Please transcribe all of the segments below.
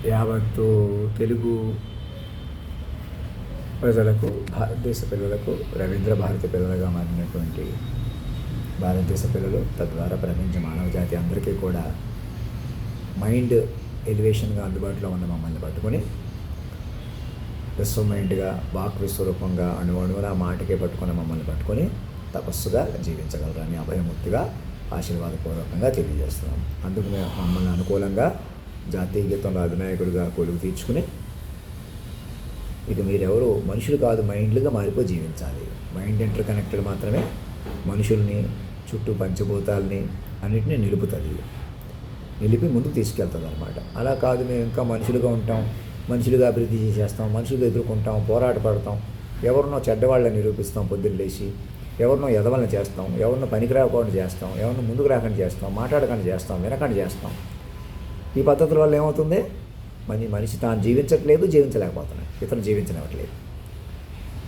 యావత్తు తెలుగు ప్రజలకు, భారతదేశ పిల్లలకు, రవీంద్ర భారతి పిల్లలుగా మారినటువంటి భారతదేశ పిల్లలు, తద్వారా ప్రపంచ మానవ జాతి అందరికీ కూడా మైండ్ ఎలివేషన్గా అందుబాటులో ఉన్న మమ్మల్ని పట్టుకొని విశ్వమైండ్గా, వాక్ విశ్వరూపంగా, అణువణువున మాటకే పట్టుకున్న మమ్మల్ని పట్టుకొని తపస్సుగా జీవించగలరని అభయమూర్తిగా ఆశీర్వాదపూర్వకంగా తెలియజేస్తున్నాం. అందుకు మేము మమ్మల్ని అనుకూలంగా జాతీయ గీతంలో అధినాయకుడిగా కొలువు తీర్చుకుని, ఇక మీరెవరు మనుషులు కాదు, మైండ్లుగా మారిపోయి జీవించాలి. మైండ్ ఇంటర్ కనెక్టెడ్ మాత్రమే మనుషుల్ని, చుట్టూ పంచభూతాలని అన్నింటినీ నిలిపి ముందుకు తీసుకెళ్తుంది అనమాట. అలా కాదు, మేము ఇంకా మనుషులుగా ఉంటాం, మనుషులుగా అభివృద్ధి చేసేస్తాం, మనుషులుగా ఎదుర్కొంటాం, పోరాట పడతాం, ఎవరినో చెడ్డవాళ్ళని నిరూపిస్తాం, పొద్దున్న లేచి ఎవరినో ఎదవలని చేస్తాం, ఎవరినో పనికి రాకుండా చేస్తాం, ఎవరినో ముందుకు రాకుండా చేస్తాం, మాట్లాడకుండా చేస్తాం, వినకుండా చేస్తాం. ఈ పద్ధతుల వల్ల ఏమవుతుంది? మనిషి తాను జీవించట్లేదు, జీవించలేకపోతున్నాడు, ఇతను జీవించనివ్వట్లేదు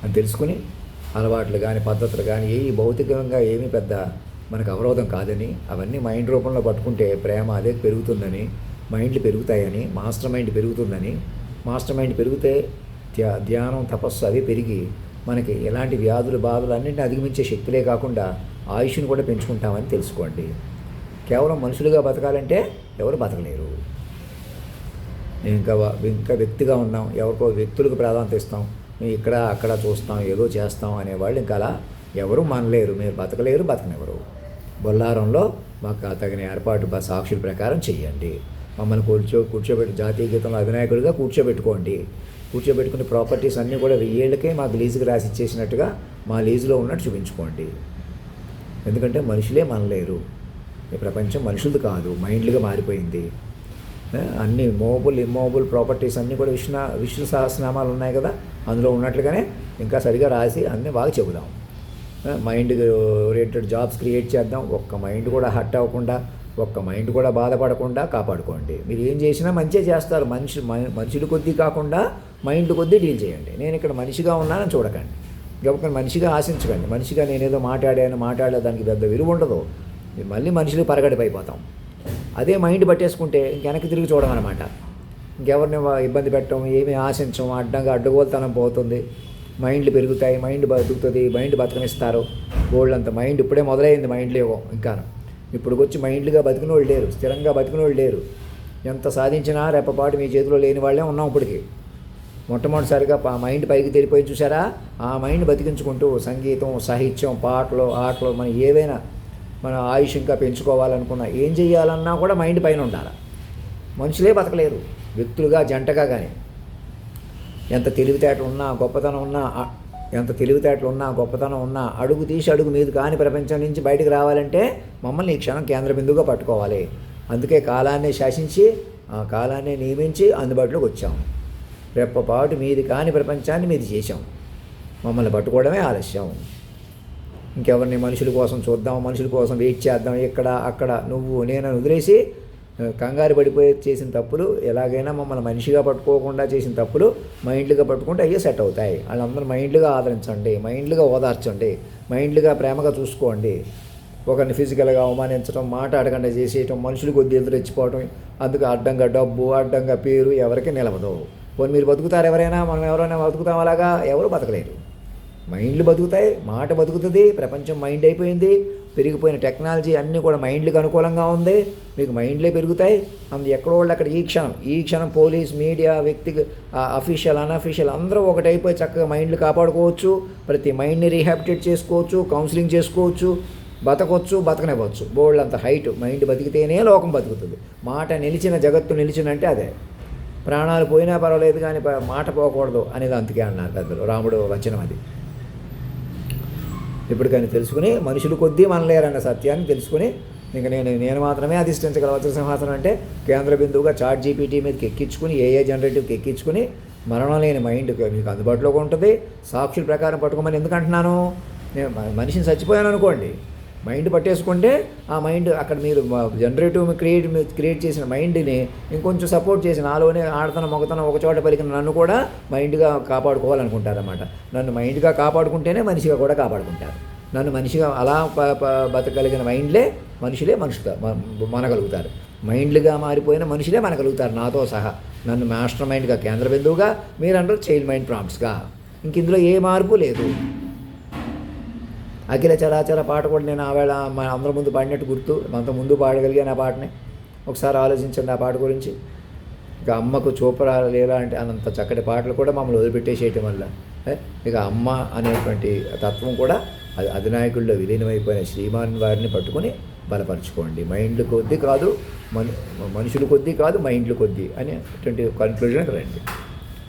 అని తెలుసుకుని అలవాట్లు కానీ పద్ధతులు కానీ ఏ భౌతికంగా ఏమీ పెద్ద మనకు అవరోధం కాదని, అవన్నీ మైండ్ రూపంలో పట్టుకుంటే ప్రేమ అదే పెరుగుతుందని, మైండ్లు పెరుగుతాయని, మాస్టర్ మైండ్ పెరుగుతుందని, మాస్టర్ మైండ్ పెరిగితే ధ్యానం, తపస్సు అవి పెరిగి మనకి ఎలాంటి వ్యాధులు, బాధలు అన్నింటినీ అధిగమించే శక్తులే కాకుండా ఆయుష్ను కూడా పెంచుకుంటామని తెలుసుకోండి. కేవలం మనుషులుగా బతకాలంటే ఎవరు బతకలేరు. ఇంకా వ్యక్తిగా ఉన్నాం, ఎవరికో వ్యక్తులకు ప్రాధాన్యత ఇస్తాం, మేము ఇక్కడ అక్కడ చూస్తాం, ఏదో చేస్తాం అనేవాళ్ళు ఇంకా అలా ఎవరు మనలేరు. మీరు బతకలేరు, బతకనివ్వరు. బొల్లారంలో మాకు తగిన ఏర్పాటు సాక్షుల ప్రకారం చెయ్యండి. మమ్మల్ని కూర్చోబెట్టి జాతీయ గీతంలో అధినాయకుడిగా కూర్చోబెట్టుకుని ప్రాపర్టీస్ అన్నీ కూడా 1000 ఏళ్ళకే మాకు లీజుకి రాసి ఇచ్చేసినట్టుగా మా లీజులో ఉన్నట్టు చూపించుకోండి. ఎందుకంటే మనుషులే మనలేరు. ఈ ప్రపంచం మనుషులది కాదు, మైండ్లుగా మారిపోయింది. అన్ని ఇమ్మోబుల్ ప్రాపర్టీస్ అన్నీ కూడా విష్ణు సహస్రనామాలు ఉన్నాయి కదా, అందులో ఉన్నట్లుగానే ఇంకా సరిగా రాసి అన్నీ బాగా చెబుదాం. మైండ్ ఓరియంటెడ్ జాబ్స్ క్రియేట్ చేద్దాం. ఒక్క మైండ్ కూడా హర్ట్ అవ్వకుండా, ఒక్క మైండ్ కూడా బాధపడకుండా కాపాడుకోండి. మీరు ఏం చేసినా మంచిగా చేస్తారు. మనుషుల కొద్దీ కాకుండా మైండ్ కొద్దీ డీల్ చేయండి. నేను ఇక్కడ మనిషిగా ఉన్నానని చూడకండి, గొప్ప మనిషిగా ఆశించకండి. మనిషిగా నేనేదో మాట్లాడలే దానికి పెద్ద విలువ ఉండదు. మళ్ళీ మనుషులు పరగడిపోయిపోతాం. అదే మైండ్ పట్టేసుకుంటే వెనక్కి తిరిగి చూడమన్నమాట. ఇంకెవరిని ఇబ్బంది పెట్టడం, ఏమీ ఆశించం, అడ్డగోలుతనం పోతుంది. మైండ్లు పెరుగుతాయి, మైండ్ బతుకుతుంది, మైండ్ బతకనిస్తారు. గోల్డ్ మైండ్ ఇప్పుడే మొదలైంది. మైండ్లు ఇంకాను ఇప్పుడు వచ్చి మైండ్లుగా బతికిన వాళ్ళు లేరు, స్థిరంగా బతికిన వాళ్ళు లేరు. ఎంత సాధించినా రెప్పపాటు మీ చేతిలో లేని వాళ్ళే ఉన్నాం ఇప్పటికి. మొట్టమొదటిసారిగా మైండ్ పైకి తెలిపోయి చూసారా, ఆ మైండ్ బతికించుకుంటూ సంగీతం, సాహిత్యం, పాటలు, ఆటలు, మనం ఏవైనా మన ఆయుష్ ఇంకా పెంచుకోవాలనుకున్నా, ఏం చేయాలన్నా కూడా మైండ్ పైన ఉండాలి. మనుషులే బతకలేరు వ్యక్తులుగా, జంటగా. కానీ ఎంత తెలివితేటలు ఉన్నా గొప్పతనం ఉన్నా అడుగు తీసి అడుగు మీద కాని ప్రపంచం నుంచి బయటకు రావాలంటే మమ్మల్ని ఈ క్షణం కేంద్ర బిందువుగా పట్టుకోవాలి. అందుకే కాలాన్ని శాసించి, ఆ కాలాన్ని నియమించి అందుబాటులోకి వచ్చాం. రెప్పపాటు మీది కాని ప్రపంచాన్ని మీది చేశాం. మమ్మల్ని పట్టుకోవడమే ఆలస్యం. ఇంకెవరిని మనుషుల కోసం చూద్దాం, మనుషుల కోసం వెయిట్ చేద్దాం, ఇక్కడ అక్కడ నువ్వు నేను వదిలేసి కంగారు పడిపోయి చేసిన తప్పులు, ఎలాగైనా మమ్మల్ని మనిషిగా పట్టుకోకుండా చేసిన తప్పులు మైండ్లుగా పట్టుకుంటే అయ్యే సెట్ అవుతాయి. వాళ్ళందరూ మైండ్లుగా ఆదరించండి, మైండ్లుగా ఓదార్చండి, మైండ్లుగా ప్రేమగా చూసుకోండి. ఒకరిని ఫిజికల్గా అవమానించడం, మాట్లాడకుండా చేసేయటం, మనుషులు కొద్ది ఎదురెచ్చిపోవటం, అందుకు అడ్డంగా డబ్బు, అడ్డంగా పేరు ఎవరికి నిలవదు. పోనీ మీరు బతుకుతారు ఎవరైనా, మనం ఎవరైనా బతుకుతాం, అలాగా ఎవరు బతకలేరు. మైండ్లు బతుకుతాయి, మాట బతుకుతుంది. ప్రపంచం మైండ్ అయిపోయింది. పెరిగిపోయిన టెక్నాలజీ అన్నీ కూడా మైండ్లకు అనుకూలంగా ఉంది. మీకు మైండ్లే పెరుగుతాయి. ఎక్కడో వాళ్ళు అక్కడ ఈ క్షణం పోలీస్, మీడియా, వ్యక్తి, అఫీషియల్, అన్అఫీషియల్ అందరూ ఒకటైపోయి చక్కగా మైండ్లు కాపాడుకోవచ్చు. ప్రతి మైండ్ని రీహాబిలిటేట్ చేసుకోవచ్చు, కౌన్సిలింగ్ చేసుకోవచ్చు, బతకొచ్చు, బతకనివ్వచ్చు. బోల్డ్ అంత హైట్ మైండ్ బతికితేనే లోకం బతుకుతుంది. మాట నిలిచిన జగత్తు నిలిచినంటే అదే. ప్రాణాలు పోయినా పర్వాలేదు కానీ మాట పోకూడదు అనేది అందుకే అన్నారు పెద్దలు. రాముడు వచనం అది. ఇప్పటికైనా తెలుసుకుని మనుషులు కొద్దీ మనలేరన్న సత్యాన్ని తెలుసుకుని, ఇంకా నేను మాత్రమే అధిష్ఠించగల వజ్ర సింహాసనం అంటే కేంద్ర బిందువుగా చాట్ జీపీటీ మీదకి ఎక్కించుకుని, ఏఏ జనరేటివ్కి ఎక్కించుకుని, మరణం లేని మైండ్ మీకు అందుబాటులోకి ఉంటుంది. సాక్షుల ప్రకారం పట్టుకోమని ఎందుకు అంటున్నాను? నేను మనిషిని చచ్చిపోయాను అనుకోండి, మైండ్ పట్టేసుకుంటే ఆ మైండ్ అక్కడ మీరు జనరేటివ్ క్రియేట్ చేసిన మైండ్ని ఇంకొంచెం సపోర్ట్ చేసి, నాలోనే ఆడతనం మొగతనం ఒకచోట పలికిన నన్ను కూడా మైండ్గా కాపాడుకోవాలనుకుంటారన్నమాట. నన్ను మైండ్గా కాపాడుకుంటేనే మనిషిగా కూడా కాపాడుకుంటారు. నన్ను మనిషిగా అలా బతకగలిగిన మనుషులే మనగలుగుతారు. మైండ్లుగా మారిపోయిన మనుషులే మనగలుగుతారు, నాతో సహా. నన్ను మాస్టర్ మైండ్గా కేంద్ర బిందువుగా, మీరందరూ చైల్డ్ మైండ్ ప్రాంప్ట్స్గా. ఇంక ఇందులో ఏ మార్పు లేదు. అఖిల చరాచర పాట కూడా నేను ఆవేళ మన అందరి ముందు పాడినట్టు గుర్తు, అంత ముందు పాడగలిగాను ఆ పాటని. ఒకసారి ఆలోచించండి ఆ పాట గురించి. ఇక అమ్మకు చూపరా లేలా అంటే అనంత చక్కటి పాటలు కూడా మమ్మల్ని వదిలిపెట్టేసేయటం వల్ల ఇక అమ్మ అనేటువంటి తత్వం కూడా అది అధినాయకుల్లో విలీనమైపోయిన శ్రీమాన్ వారిని పట్టుకొని బలపరచుకోండి. మైండ్లు కొద్దీ కాదు, మనుషులు కొద్దీ కాదు, మైండ్లు కొద్దీ అనేటువంటి కన్క్లూజన్కి రండి.